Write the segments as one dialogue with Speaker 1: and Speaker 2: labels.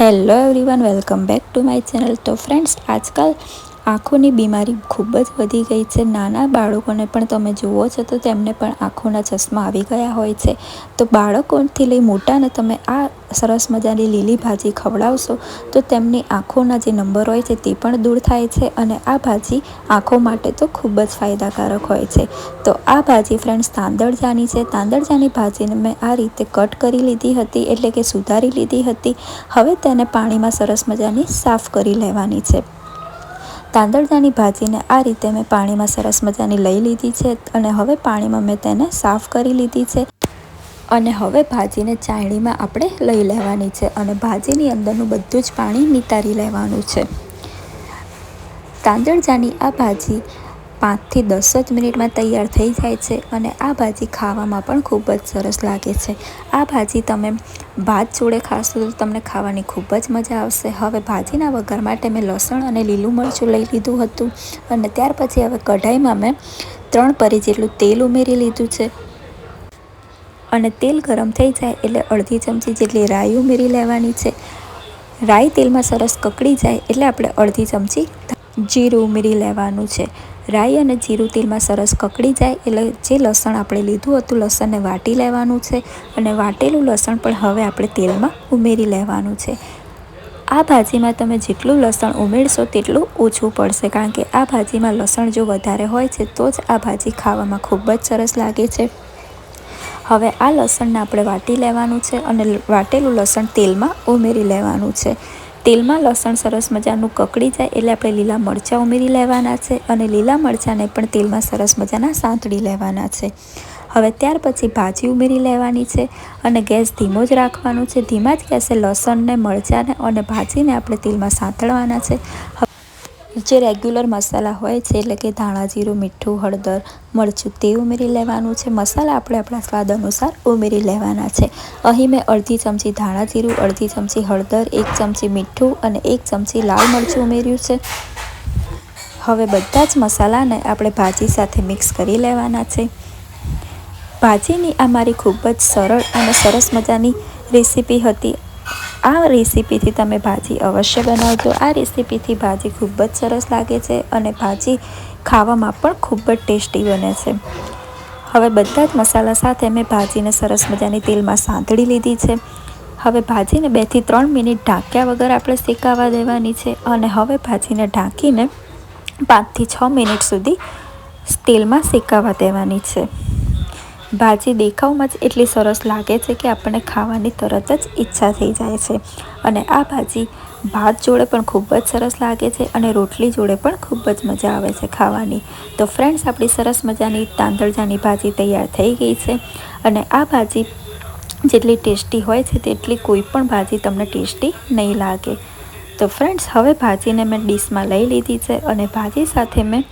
Speaker 1: Hello everyone, welcome back to my channel. તો friends, આજકાલ આંખોની બીમારી ખૂબ જ વધી ગઈ છે। નાના બાળકોને પણ તમે જુઓ છો તો તેમને પણ આંખોના ચશ્મા આવી ગયા હોય છે। તો બાળકોથી લઈ મોટાને તમે આ સરસ મજાની લીલી ભાજી ખવડાવશો તો તેમની આંખોના જે નંબર હોય છે તે પણ દૂર થાય છે અને આ ભાજી આંખો માટે તો ખૂબ જ ફાયદાકારક હોય છે। તો આ ભાજી ફ્રેન્ડ્સ તાંદળજાની છે। તાંદળજાની ભાજીને મેં આ રીતે કટ કરી લીધી હતી, એટલે કે સુધારી લીધી હતી। હવે તેને પાણીમાં સરસ મજાની સાફ કરી લેવાની છે। તાંદળજાની ભાજીને આ રીતે મેં પાણીમાં સરસ મજાની લઈ લીધી છે અને હવે પાણીમાં મેં તેને સાફ કરી લીધી છે અને હવે ભાજીને ચાળણીમાં આપણે લઈ લેવાની છે અને ભાજીની અંદરનું બધું જ પાણી નિતારી લેવાનું છે। તાંદળજાની આ ભાજી 5 થી 10 જ મિનિટમાં તૈયાર થઈ જાય છે અને આ ભાજી ખાવામાં પણ ખૂબ જ સરસ લાગે છે। આ ભાજી તમે ભાત જોડે ખાશો તો તમને ખાવાની ખૂબ જ મજા આવશે। હવે ભાજીના વઘાર માટે મેં લસણ અને લીલું મરચું લઈ લીધું હતું અને ત્યાર પછી હવે કઢાઈમાં મેં 3 પરી જેટલું તેલ ઉમેરી લીધું છે અને તેલ ગરમ થઈ જાય એટલે અડધી ચમચી જેટલી રાઈ ઉમેરી લેવાની છે। રાઈ તેલમાં સરસ કકડી જાય એટલે આપણે અડધી ચમચી જીરું ઉમેરી લેવાનું છે। રાઈ અને જીરું તેલમાં સરસ કકડી જાય એટલે જે લસણ આપણે લીધું હતું લસણને વાટી લેવાનું છે અને વાટેલું લસણ પણ હવે આપણે તેલમાં ઉમેરી લેવાનું છે। આ ભાજીમાં તમે જેટલું લસણ ઉમેરશો તેટલું ઓછું પડશે, કારણ કે આ ભાજીમાં લસણ જો વધારે હોય છે તો જ આ ભાજી ખાવામાં ખૂબ જ સરસ લાગે છે। હવે આ લસણને આપણે વાટી લેવાનું છે અને વાટેલું લસણ તેલમાં ઉમેરી લેવાનું છે। તેલમાં લસણ સરસ મજાનું કકડી જાય એટલે આપણે લીલા મરચાં ઉમેરી લેવાના છે અને લીલા મરચાંને પણ તેલમાં સરસ મજાના સાંતળી લેવાના છે। હવે ત્યાર પછી ભાજી ઉમેરી લેવાની છે અને ગેસ ધીમો જ રાખવાનો છે। ધીમા જ ગેસે લસણને, મરચાંને અને ભાજીને આપણે તેલમાં સાંતળવાના છે। જે રેગ્યુલર મસાલા હોય છે એટલે કે ધાણા જીરું, મીઠું, હળદર, મરચું તે ઉમેરી લેવાનું છે। મસાલા આપણે આપણા સ્વાદ અનુસાર ઉમેરી લેવાના છે। અહીં મેં અડધી ચમચી ધાણા જીરું, અડધી ચમચી હળદર, 1 ચમચી મીઠું અને 1 ચમચી લાલ મરચું ઉમેર્યું છે। હવે બધા જ મસાલાને આપણે ભાજી સાથે મિક્સ કરી લેવાના છે। ભાજીની આ મારી ખૂબ જ સરળ અને સરસ મજાની રેસીપી હતી। આ રેસીપીથી તમે ભાજી અવશ્ય બનાવજો। આ રેસીપીથી ભાજી ખૂબ જ સરસ લાગે છે અને ભાજી ખાવામાં પણ ખૂબ જ ટેસ્ટી બને છે। હવે બધા જ મસાલા સાથે મેં ભાજીને સરસ મજાની તેલમાં સાંતળી લીધી છે। હવે ભાજીને 2 થી 3 મિનિટ ઢાંક્યા વગર આપણે શેકાવા દેવાની છે અને હવે ભાજીને ઢાંકીને 5 થી 6 મિનિટ સુધી તેલમાં શેકાવા દેવાની છે। ભાજી દેખાવમાં જ એટલી સરસ લાગે છે કે આપણને ખાવાની તરત જ ઈચ્છા થઈ જાય છે અને આ ભાજી ભાત જોડે પણ ખૂબ જ સરસ લાગે છે અને રોટલી જોડે પણ ખૂબ જ મજા આવે છે ખાવાની। તો ફ્રેન્ડ્સ, આપણી સરસ મજાની તાંદળજાની ભાજી તૈયાર થઈ ગઈ છે અને આ ભાજી જેટલી ટેસ્ટી હોય છે તેટલી કોઈ પણ ભાજી તમને ટેસ્ટી નહીં લાગે। તો ફ્રેન્ડ્સ, હવે ભાજીને મેં ડીશમાં લઈ લીધી છે અને ભાજી સાથે મેં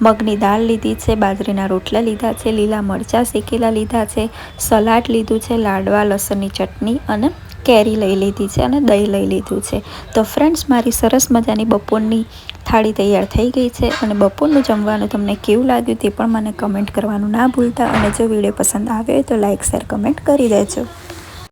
Speaker 1: મગની દાળ લીધી છે, બાજરીના રોટલા લીધા છે, લીલા મરચાં શેકેલા લીધા છે, સલાડ લીધું છે, લાડવા, લસણની ચટણી અને કેરી લઈ લીધી છે અને દહીં લઈ લીધું છે। તો ફ્રેન્ડ્સ, મારી સરસ મજાની બપોરની થાળી તૈયાર થઈ ગઈ છે અને બપોરનું જમવાનું તમને કેવું લાગ્યું તે પણ મને કમેન્ટ કરવાનું ના ભૂલતા અને જો વિડીયો પસંદ આવ્યો હોય તો લાઇક, શેર, કમેન્ટ કરી દેજો।